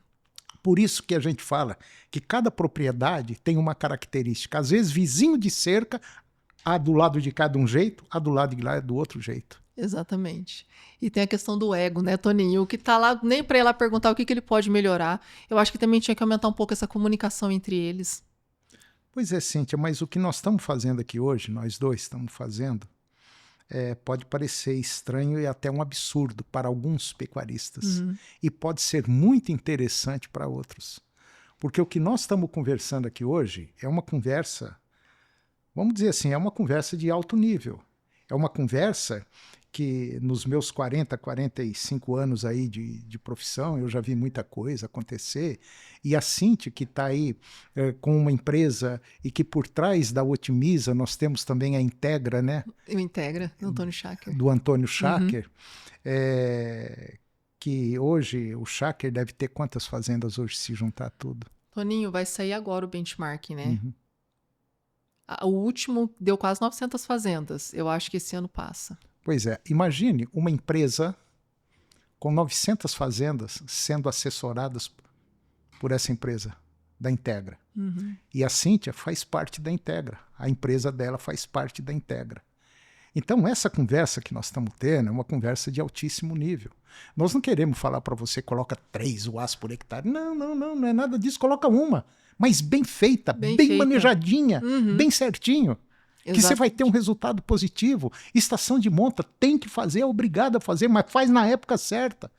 Speaker 1: Por isso que a gente fala que cada propriedade tem uma característica. Às vezes, vizinho de cerca, a do lado de cá de um jeito, a do lado de lá é do outro jeito.
Speaker 2: Exatamente. E tem a questão do ego, né, Toninho? O que tá lá, nem para ir lá perguntar o que ele pode melhorar. Eu acho que também tinha que aumentar um pouco essa comunicação entre eles.
Speaker 1: Pois é, Cíntia, mas o que nós estamos fazendo aqui hoje, nós dois estamos fazendo, pode parecer estranho e até um absurdo para alguns pecuaristas. E pode ser muito interessante para outros. Porque o que nós estamos conversando aqui hoje é uma conversa, vamos dizer assim, é uma conversa de alto nível. É uma conversa que nos meus 40, 45 anos aí de profissão, eu já vi muita coisa acontecer. E a Cíntia, que está aí com uma empresa e que por trás da Otimiza nós temos também a Integra, né?
Speaker 2: O Integra, do Antônio Schacker.
Speaker 1: Do Antônio Schacker. Que hoje o Schacker deve ter quantas fazendas hoje se juntar tudo?
Speaker 2: Toninho, vai sair agora o benchmark, né? O último deu quase 900 fazendas. Eu acho que esse ano passa.
Speaker 1: Pois é, imagine uma empresa com 900 fazendas sendo assessoradas por essa empresa da Integra. E a Cíntia faz parte da Integra. A empresa dela faz parte da Integra. Então, essa conversa que nós estamos tendo é uma conversa de altíssimo nível. Nós não queremos falar para você, coloca 3 UAs por hectare. Não é nada disso, coloca uma. Mas bem feita, bem manejadinha, bem certinho. Que você vai ter um resultado positivo. Estação de monta tem que fazer, é obrigado a fazer, mas faz na época certa.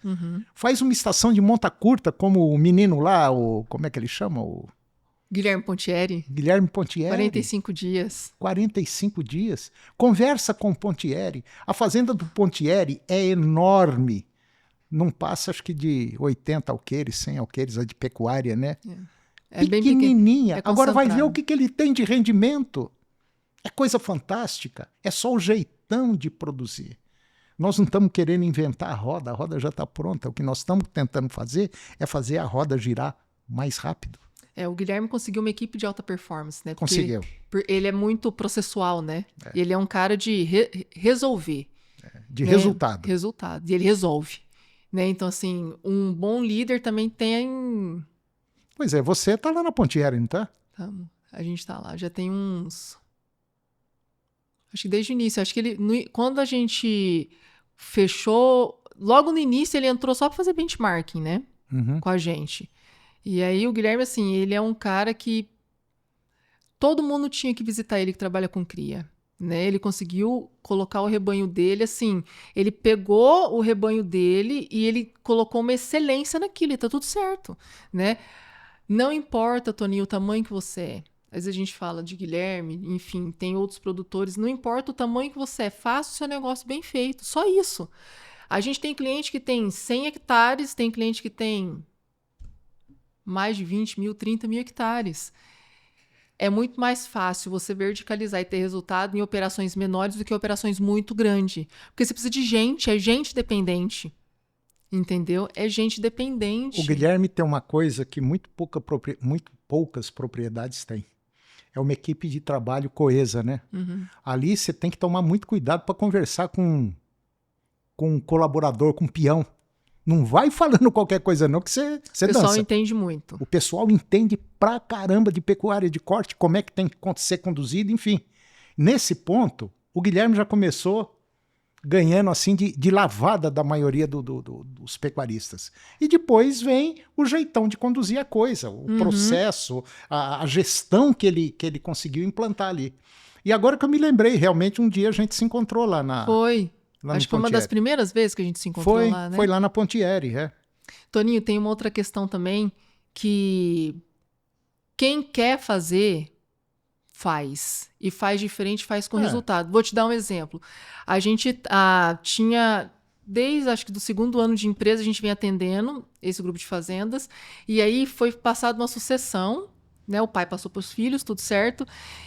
Speaker 1: Faz uma estação de monta curta, como o menino lá, como é que ele chama?
Speaker 2: Guilherme Pontieri.
Speaker 1: Guilherme Pontieri.
Speaker 2: 45 dias.
Speaker 1: 45 dias. Conversa com o Pontieri. A fazenda do Pontieri é enorme. Não passa, acho que de 80 alqueires, 100 alqueires, a de pecuária, né?
Speaker 2: É
Speaker 1: pequenininha.
Speaker 2: Bem
Speaker 1: Agora vai ver o que ele tem de rendimento. É coisa fantástica. É só o jeitão de produzir. Nós não estamos querendo inventar a roda já está pronta. O que nós estamos tentando fazer é fazer a roda girar mais rápido.
Speaker 2: O Guilherme conseguiu uma equipe de alta performance, né?
Speaker 1: Conseguiu.
Speaker 2: Ele é muito processual, né? Ele é um cara de resolver.
Speaker 1: De
Speaker 2: né?
Speaker 1: Resultado.
Speaker 2: E ele resolve. Né? Então, assim, um bom líder também tem...
Speaker 1: Pois é, você está lá na Pontieri, não está?
Speaker 2: A gente está lá. Já tem uns... Acho que desde o início. Acho que quando a gente fechou... Logo no início, ele entrou só para fazer benchmarking, né? Com a gente. E aí, o Guilherme, assim, ele é um cara que todo mundo tinha que visitar ele que trabalha com cria. Né? Ele conseguiu colocar o rebanho dele, assim, ele pegou o rebanho dele e ele colocou uma excelência naquilo, e tá tudo certo, né? Não importa, Toninho, o tamanho que você é. Às vezes a gente fala de Guilherme, enfim, tem outros produtores, não importa o tamanho que você é, faça o seu negócio bem feito, só isso. A gente tem cliente que tem 100 hectares, tem cliente que tem mais de 20 mil, 30 mil hectares. É muito mais fácil você verticalizar e ter resultado em operações menores do que operações muito grandes. Porque você precisa de gente, é gente dependente. Entendeu? É gente dependente.
Speaker 1: O Guilherme tem uma coisa que muito poucas propriedades têm. É uma equipe de trabalho coesa, né? Ali você tem que tomar muito cuidado para conversar com um colaborador, com um peão. Não vai falando qualquer coisa não, que você dança.
Speaker 2: O pessoal entende muito.
Speaker 1: O pessoal entende pra caramba de pecuária, de corte, como é que tem que ser conduzido, enfim. Nesse ponto, o Guilherme já começou ganhando assim de lavada da maioria dos pecuaristas. E depois vem o jeitão de conduzir a coisa, o processo, a gestão que ele conseguiu implantar ali. E agora que eu me lembrei, realmente um dia a gente se encontrou lá na...
Speaker 2: Foi. Acho que foi uma das primeiras vezes que a gente se encontrou lá, né?
Speaker 1: Foi lá na Pontieri,
Speaker 2: Toninho, tem uma outra questão também que quem quer fazer, faz. E faz diferente, faz com resultado. Vou te dar um exemplo. A gente tinha, desde acho que do 2º ano de empresa, a gente vem atendendo esse grupo de fazendas. E aí foi passada uma sucessão, né? O pai passou para os filhos, tudo certo.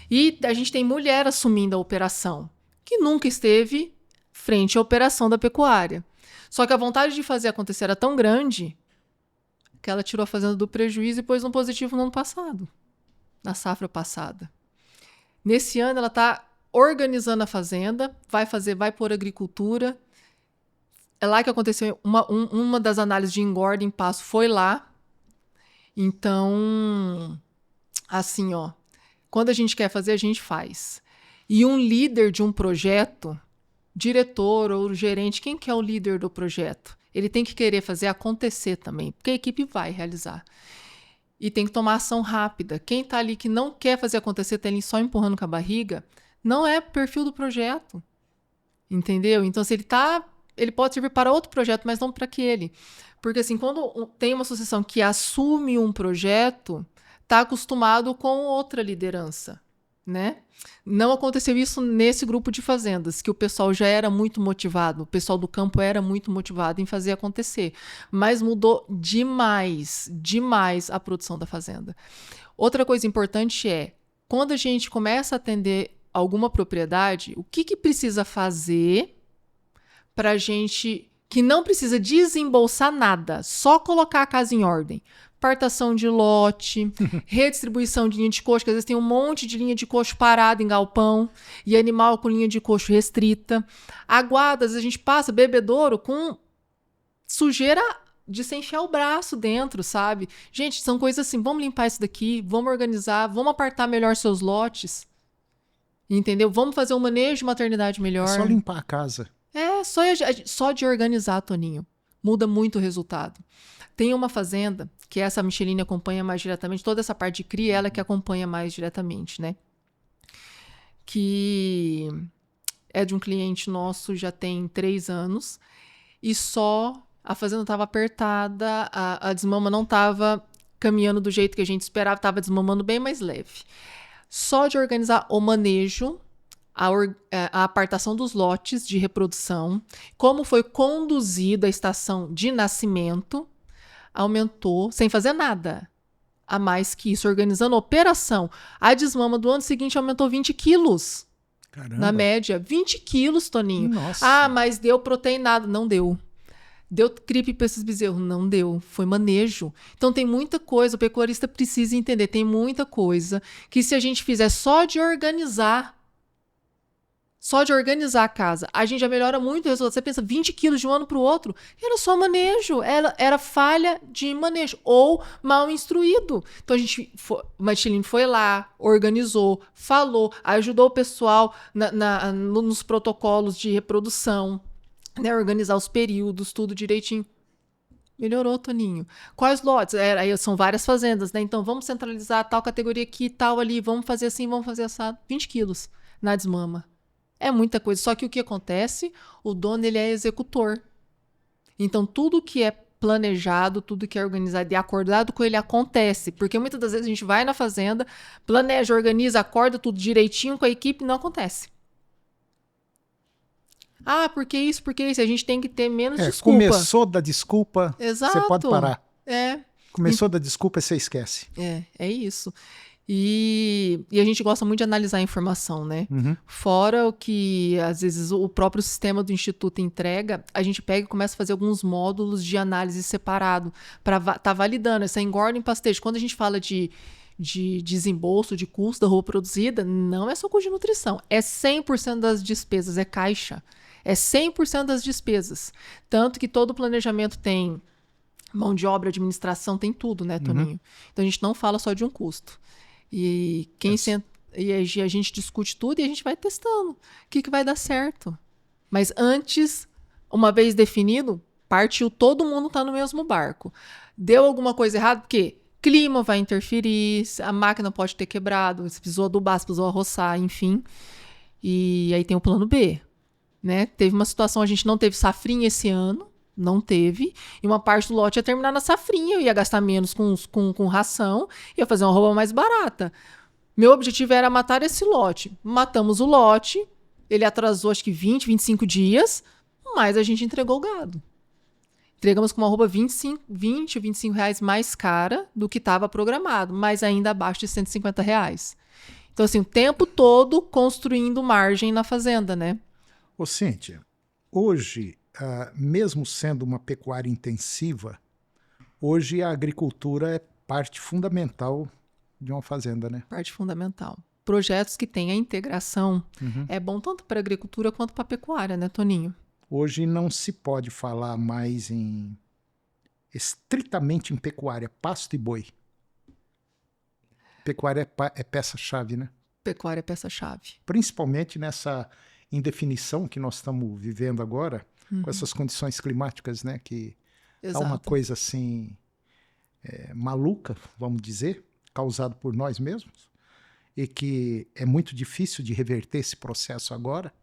Speaker 2: E a gente tem mulher assumindo a operação, que nunca esteve frente à operação da pecuária. Só que a vontade de fazer acontecer era tão grande que ela tirou a fazenda do prejuízo e pôs no positivo no ano passado, na safra passada. Nesse ano ela está organizando a fazenda, vai pôr agricultura, É lá que aconteceu uma das análises de engorda em Passo, foi lá. Então, assim, ó, quando a gente quer fazer, a gente faz. E um líder de um projeto, diretor ou gerente, quem que é o líder do projeto? Ele tem que querer fazer acontecer também, porque a equipe vai realizar. E tem que tomar ação rápida. Quem está ali que não quer fazer acontecer, está ali só empurrando com a barriga, não é perfil do projeto. Entendeu? Então, se ele pode servir para outro projeto, mas não para aquele. Porque, assim, quando tem uma associação que assume um projeto, está acostumado com outra liderança, né? Não aconteceu isso nesse grupo de fazendas, que o pessoal já era muito motivado, o pessoal do campo era muito motivado em fazer acontecer. Mas mudou demais, demais a produção da fazenda. Outra coisa importante é, quando a gente começa a atender alguma propriedade, o que precisa fazer para a gente, que não precisa desembolsar nada, só colocar a casa em ordem. Partação de lote, redistribuição de linha de coxo, que às vezes tem um monte de linha de coxo parada em galpão e animal com linha de coxo restrita. Aguadas, a gente passa bebedouro com sujeira de se enfiar o braço dentro, sabe? Gente, são coisas assim, vamos limpar isso daqui, vamos organizar, vamos apartar melhor seus lotes, entendeu? Vamos fazer um manejo de maternidade melhor.
Speaker 1: É só limpar a casa.
Speaker 2: Só de organizar, Toninho, muda muito o resultado. Tem uma fazenda que essa Micheline acompanha mais diretamente, toda essa parte de cria, ela que acompanha mais diretamente, né? Que é de um cliente nosso, já tem 3 anos, e só a fazenda estava apertada, a desmama não estava caminhando do jeito que a gente esperava, estava desmamando bem mais leve. Só de organizar o manejo, a apartação dos lotes de reprodução, como foi conduzida a estação de nascimento, aumentou, sem fazer nada a mais que isso, organizando a operação. A desmama do ano seguinte aumentou 20 quilos.
Speaker 1: Caramba.
Speaker 2: Na média, 20 quilos, Toninho.
Speaker 1: Nossa.
Speaker 2: Ah, mas deu proteinado. Não deu. Deu cripe para esses bezerros? Não deu. Foi manejo. Então tem muita coisa, o pecuarista precisa entender, tem muita coisa que se a gente fizer só de organizar a casa, a gente já melhora muito o resultado. Você pensa, 20 quilos de um ano para o outro, era só manejo, era falha de manejo, ou mal instruído. Então o Micheline foi lá, organizou, falou, ajudou o pessoal nos protocolos de reprodução, né, organizar os períodos, tudo direitinho. Melhorou, Toninho. Quais lotes? Aí são várias fazendas, né? Então vamos centralizar tal categoria aqui, tal ali, vamos fazer assim, vamos fazer assado. 20 quilos na desmama. É muita coisa. Só que o que acontece? O dono, ele é executor. Então, tudo que é planejado, tudo que é organizado e acordado com ele acontece. Porque muitas das vezes a gente vai na fazenda, planeja, organiza, acorda tudo direitinho com a equipe e não acontece. Ah, porque isso? A gente tem que ter menos desculpa.
Speaker 1: Começou da desculpa,
Speaker 2: exato,
Speaker 1: você pode parar.
Speaker 2: É.
Speaker 1: Começou da desculpa, você esquece.
Speaker 2: É isso. E a gente gosta muito de analisar a informação, né?
Speaker 1: Uhum.
Speaker 2: Fora o que, às vezes, o próprio sistema do Instituto entrega, a gente pega e começa a fazer alguns módulos de análise separado para estar validando essa engorda em pastejo. Quando a gente fala de desembolso, de custo da roupa produzida, não é só custo de nutrição, é 100% das despesas, é caixa. É 100% das despesas. Tanto que todo planejamento tem mão de obra, administração, tem tudo, né, Toninho? Uhum. Então a gente não fala só de um custo. E a gente discute tudo e a gente vai testando o que vai dar certo. Mas antes, uma vez definido, partiu, todo mundo está no mesmo barco. Deu alguma coisa errada, porque clima vai interferir, a máquina pode ter quebrado, se precisou adubar, se precisou arroçar, enfim. E aí tem o plano B, né? Teve uma situação, a gente não teve safrinha esse ano, não teve, e uma parte do lote ia terminar na safrinha, eu ia gastar menos com ração, ia fazer uma roupa mais barata. Meu objetivo era matar esse lote. Matamos o lote, ele atrasou acho que 20, 25 dias, mas a gente entregou o gado. Entregamos com uma roupa 20 ou 25 reais mais cara do que estava programado, mas ainda abaixo de 150 reais. Então, assim, o tempo todo construindo margem na fazenda, né?
Speaker 1: Ô, Cíntia, hoje, mesmo sendo uma pecuária intensiva, hoje a agricultura é parte fundamental de uma fazenda, né?
Speaker 2: Parte fundamental. Projetos que têm a integração é bom tanto para a agricultura quanto para a pecuária, né, Toninho?
Speaker 1: Hoje não se pode falar mais estritamente em pecuária, pasto e boi. Pecuária é peça-chave, né?
Speaker 2: Pecuária é peça-chave.
Speaker 1: Principalmente nessa indefinição que nós estamos vivendo agora, com essas condições climáticas, né? Que é uma coisa assim maluca, vamos dizer, causado por nós mesmos, e que é muito difícil de reverter esse processo agora.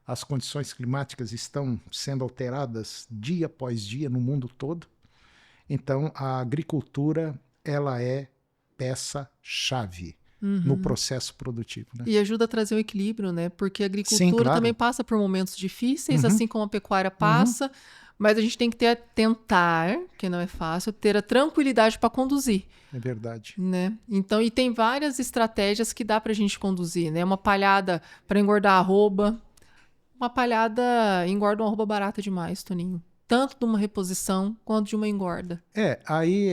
Speaker 1: As condições climáticas estão sendo alteradas dia após dia no mundo todo. Então, a agricultura, ela é peça-chave no processo produtivo. Né?
Speaker 2: E ajuda a trazer o equilíbrio, né? Porque a agricultura
Speaker 1: Sim, claro.
Speaker 2: também passa por momentos difíceis, assim como a pecuária passa, mas a gente tem que tentar, que não é fácil, ter a tranquilidade para conduzir.
Speaker 1: É verdade.
Speaker 2: Né? Então, e tem várias estratégias que dá para a gente conduzir, né? Uma palhada para engordar arroba. Uma palhada engorda uma arroba barata demais, Toninho. Tanto de uma reposição quanto de uma engorda.
Speaker 1: Aí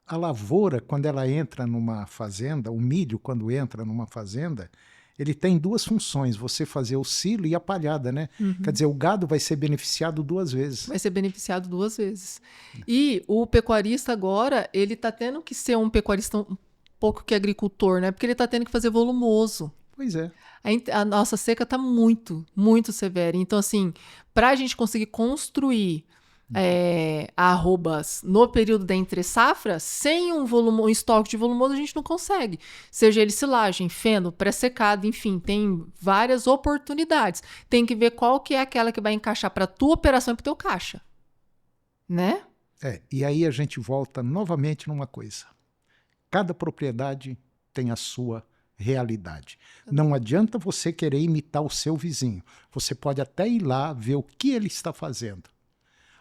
Speaker 1: a lavoura, quando ela entra numa fazenda, o milho, quando entra numa fazenda, ele tem duas funções, você fazer o silo e a palhada, né? Quer dizer, o gado vai ser beneficiado duas vezes.
Speaker 2: Vai ser beneficiado duas vezes. E o pecuarista agora, ele está tendo que ser um pecuarista um pouco que agricultor, né? Porque ele está tendo que fazer volumoso.
Speaker 1: Pois é.
Speaker 2: A nossa seca está muito, muito severa. Então, assim, para a gente conseguir construir arrobas no período da entre-safra, sem um estoque de volumoso, a gente não consegue. Seja ele silagem, feno, pré-secado, enfim, tem várias oportunidades. Tem que ver qual que é aquela que vai encaixar para a tua operação e para o teu caixa. Né?
Speaker 1: E aí a gente volta novamente numa coisa. Cada propriedade tem a sua realidade. Não adianta você querer imitar o seu vizinho. Você pode até ir lá ver o que ele está fazendo.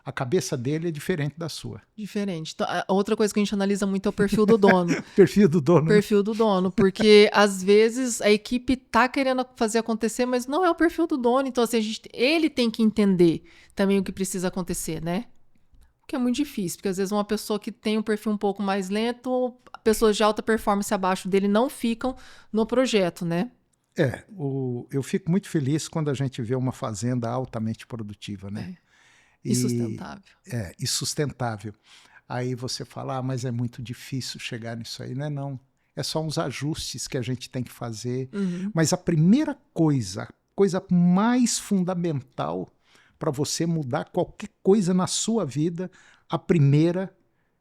Speaker 1: A cabeça dele é diferente da sua.
Speaker 2: Diferente. Então, outra coisa que a gente analisa muito é o perfil do dono.
Speaker 1: Perfil do dono.
Speaker 2: Perfil do dono, porque às vezes a equipe tá querendo fazer acontecer, mas não é o perfil do dono. Então, assim, ele tem que entender também o que precisa acontecer, né? O que é muito difícil, porque às vezes uma pessoa que tem um perfil um pouco mais lento, pessoas de alta performance abaixo dele não ficam no projeto, né?
Speaker 1: Eu fico muito feliz quando a gente vê uma fazenda altamente produtiva, né?
Speaker 2: E sustentável.
Speaker 1: E sustentável. Aí você fala, mas é muito difícil chegar nisso aí. Não é não. É só uns ajustes que a gente tem que fazer. Mas a primeira coisa, a coisa mais fundamental para você mudar qualquer coisa na sua vida, a primeira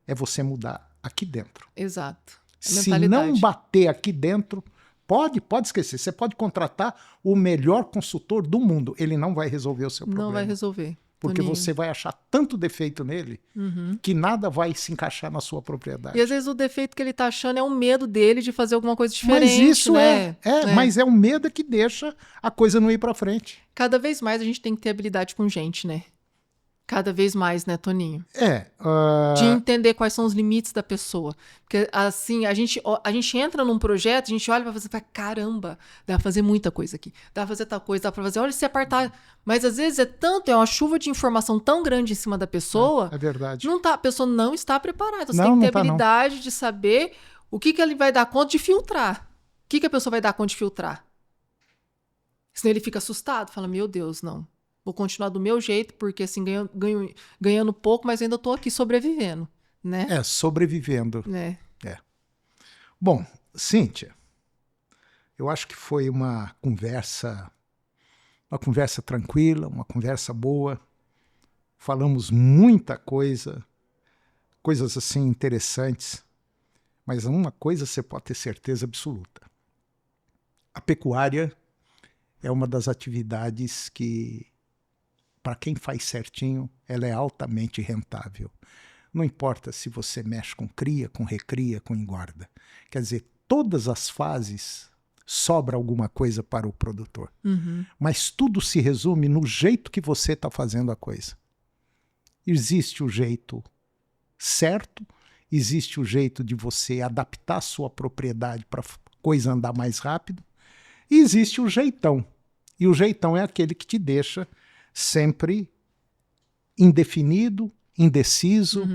Speaker 1: é você mudar aqui dentro.
Speaker 2: Exato.
Speaker 1: Se não bater aqui dentro, pode esquecer. Você pode contratar o melhor consultor do mundo. Ele não vai resolver o seu problema.
Speaker 2: Não vai resolver.
Speaker 1: Porque você vai achar tanto defeito nele que nada vai se encaixar na sua propriedade.
Speaker 2: E às vezes o defeito que ele está achando é o medo dele de fazer alguma coisa diferente.
Speaker 1: Mas isso
Speaker 2: né?
Speaker 1: Mas é o medo que deixa a coisa não ir para frente.
Speaker 2: Cada vez mais a gente tem que ter habilidade com gente, né? Cada vez mais, né, Toninho? De entender quais são os limites da pessoa. Porque, assim, a gente entra num projeto, a gente olha para fazer e fala, caramba, dá pra fazer muita coisa aqui. Dá pra fazer tal coisa, dá pra fazer, olha, se apartar. Mas, às vezes, é uma chuva de informação tão grande em cima da pessoa.
Speaker 1: É verdade.
Speaker 2: A pessoa não está preparada. Então, você tem que ter habilidade de saber o que ele vai dar conta de filtrar. O que a pessoa vai dar conta de filtrar? Senão ele fica assustado, fala, meu Deus, não. Vou continuar do meu jeito, porque assim, ganhando pouco, mas ainda estou aqui sobrevivendo, né?
Speaker 1: Sobrevivendo. Bom, Cíntia, eu acho que foi uma conversa tranquila, uma conversa boa. Falamos muita coisas assim interessantes, mas uma coisa você pode ter certeza absoluta. A pecuária é uma das atividades que, para quem faz certinho, ela é altamente rentável. Não importa se você mexe com cria, com recria, com engorda. Quer dizer, todas as fases sobra alguma coisa para o produtor. Mas tudo se resume no jeito que você está fazendo a coisa. Existe o jeito certo, existe o jeito de você adaptar a sua propriedade para a coisa andar mais rápido, e existe o jeitão. E o jeitão é aquele que te deixa sempre indefinido, indeciso,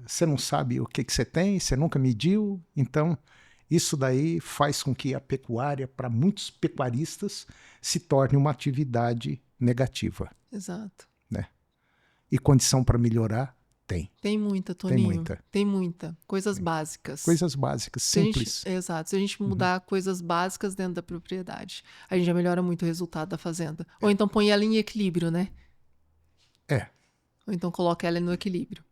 Speaker 1: você não sabe o que você tem, você nunca mediu, então Isso daí faz com que a pecuária, para muitos pecuaristas, se torne uma atividade negativa.
Speaker 2: Exato.
Speaker 1: Né? E condição para melhorar, tem.
Speaker 2: Tem muita, Toninho.
Speaker 1: Tem muita.
Speaker 2: Tem muita. Coisas básicas.
Speaker 1: Coisas básicas, simples.
Speaker 2: Exato. Se a gente mudar coisas básicas dentro da propriedade, a gente já melhora muito o resultado da fazenda. Ou então põe ela em equilíbrio, né? Ou então coloca ela no equilíbrio.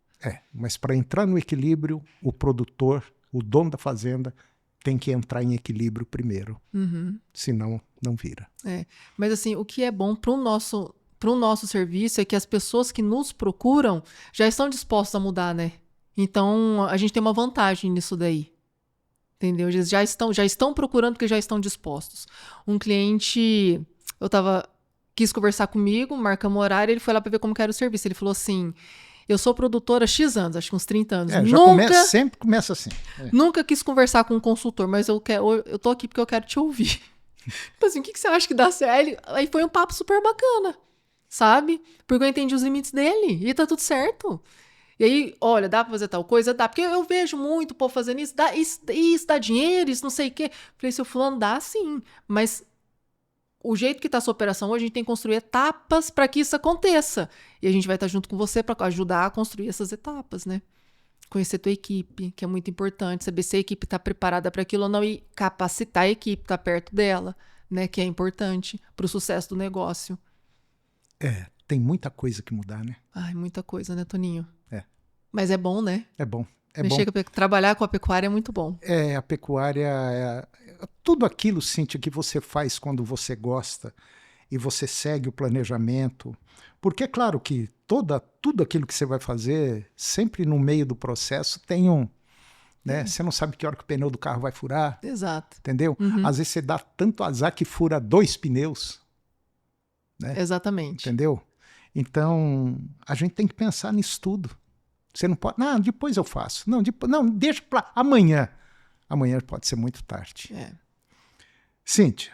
Speaker 1: Mas para entrar no equilíbrio, o produtor, o dono da fazenda, tem que entrar em equilíbrio primeiro. Senão, não vira.
Speaker 2: Mas assim, o que é bom para o nosso serviço é que as pessoas que nos procuram já estão dispostas a mudar, né? Então, a gente tem uma vantagem nisso daí. Entendeu? Eles já estão procurando porque já estão dispostos. Um cliente, quis conversar comigo, marcamos o horário, ele foi lá para ver como que era o serviço. Ele falou assim, eu sou produtora há X anos, acho que uns 30 anos.
Speaker 1: Sempre começa assim.
Speaker 2: Nunca quis conversar com um consultor, mas eu tô aqui porque eu quero te ouvir. Tipo assim, o que você acha que dá certo? Aí foi um papo super bacana, sabe? Porque eu entendi os limites dele e tá tudo certo. E aí, olha, dá pra fazer tal coisa? Dá. Porque eu vejo muito o povo fazendo isso, isso dá dinheiro, isso não sei o quê. Falei, seu fulano, dá sim, mas o jeito que tá a sua operação hoje, a gente tem que construir etapas para que isso aconteça. E a gente vai estar junto com você para ajudar a construir essas etapas, né? Conhecer tua equipe, que é muito importante, saber se a equipe está preparada para aquilo ou não e capacitar a equipe, estar perto dela, né? Que é importante para o sucesso do negócio.
Speaker 1: Tem muita coisa que mudar, né?
Speaker 2: Ai, muita coisa, né, Toninho? Mas é bom, né?
Speaker 1: É bom.
Speaker 2: Trabalhar com a pecuária é muito bom.
Speaker 1: A pecuária tudo aquilo, Cíntia, que você faz quando você gosta e você segue o planejamento. Porque é claro que tudo aquilo que você vai fazer, sempre no meio do processo tem né? Você não sabe que hora que o pneu do carro vai furar.
Speaker 2: Exato.
Speaker 1: Entendeu? Às vezes você dá tanto azar que fura 2 pneus. Né?
Speaker 2: Exatamente.
Speaker 1: Entendeu? Então, a gente tem que pensar nisso tudo. Você não pode... Não, depois eu faço. Não, deixa para amanhã. Amanhã pode ser muito tarde. Cíntia,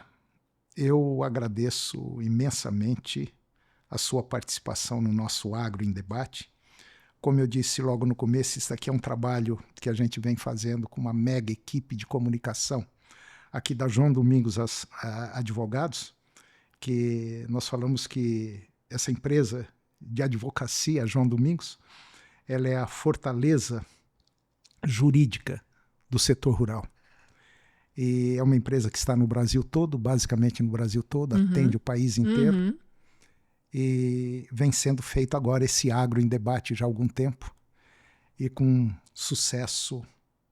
Speaker 1: eu agradeço imensamente a sua participação no nosso Agro em Debate. Como eu disse logo no começo, isso aqui é um trabalho que a gente vem fazendo com uma mega equipe de comunicação aqui da João Domingos Advogados, que nós falamos que essa empresa de advocacia, João Domingos, ela é a fortaleza jurídica do setor rural. E é uma empresa que está no Brasil todo, basicamente no Brasil todo, atende o país inteiro. E vem sendo feito agora esse Agro em Debate já há algum tempo e com sucesso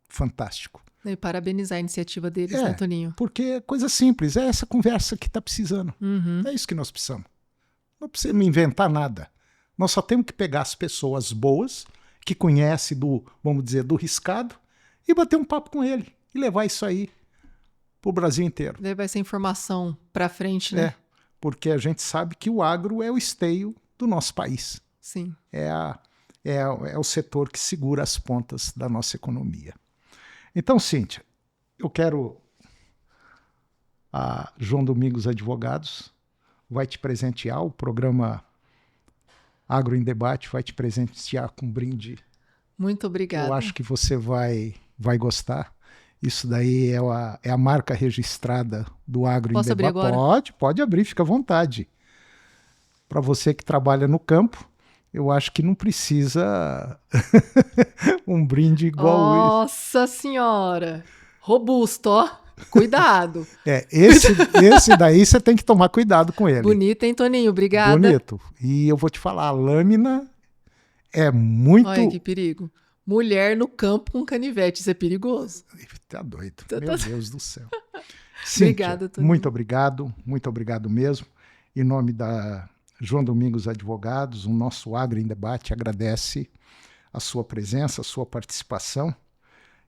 Speaker 1: fantástico.
Speaker 2: E parabenizar a iniciativa deles, né, Toninho?
Speaker 1: Porque é coisa simples, é essa conversa que está precisando. É isso que nós precisamos. Não precisamos inventar nada. Nós só temos que pegar as pessoas boas, que conhecem vamos dizer, do riscado, e bater um papo com ele. E levar isso aí para o Brasil inteiro.
Speaker 2: Levar essa informação para frente, né?
Speaker 1: Porque a gente sabe que o agro é o esteio do nosso país.
Speaker 2: Sim.
Speaker 1: É o setor que segura as pontas da nossa economia. Então, Cíntia, eu quero... A João Domingos Advogados vai te presentear, o programa Agro em Debate vai te presentear com um brinde.
Speaker 2: Muito obrigada.
Speaker 1: Eu acho que você vai gostar. Isso daí é a marca registrada do Agro em Debate.
Speaker 2: Posso abrir agora?
Speaker 1: Pode abrir, fica à vontade. Para você que trabalha no campo, eu acho que não precisa um brinde igual esse.
Speaker 2: Nossa Senhora! Robusto, ó. Cuidado.
Speaker 1: Esse daí você tem que tomar cuidado com ele.
Speaker 2: Bonito, hein, Toninho? Obrigada.
Speaker 1: Bonito. E eu vou te falar, a lâmina é muito...
Speaker 2: Olha que perigo. Mulher no campo com canivete, isso é perigoso.
Speaker 1: Tá doido, meu Deus do céu. Cíntia,
Speaker 2: obrigada, Toninho.
Speaker 1: Muito obrigado mesmo. Em nome da João Domingos Advogados, o nosso Agro em Debate agradece a sua presença, a sua participação,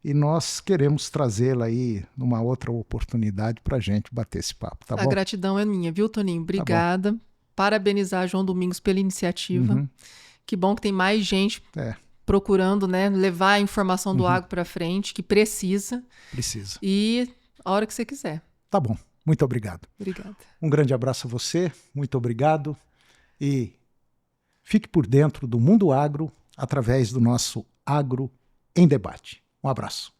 Speaker 1: e nós queremos trazê-la aí numa outra oportunidade para a gente bater esse papo, tá bom?
Speaker 2: A gratidão é minha, viu, Toninho? Obrigada. Tá, parabenizar João Domingos pela iniciativa. Que bom que tem mais gente procurando, né, levar a informação do agro para frente, que precisa.
Speaker 1: Precisa.
Speaker 2: E a hora que você quiser.
Speaker 1: Tá bom. Muito obrigado.
Speaker 2: Obrigada.
Speaker 1: Um grande abraço a você. Muito obrigado. E fique por dentro do mundo agro através do nosso Agro em Debate. Um abraço.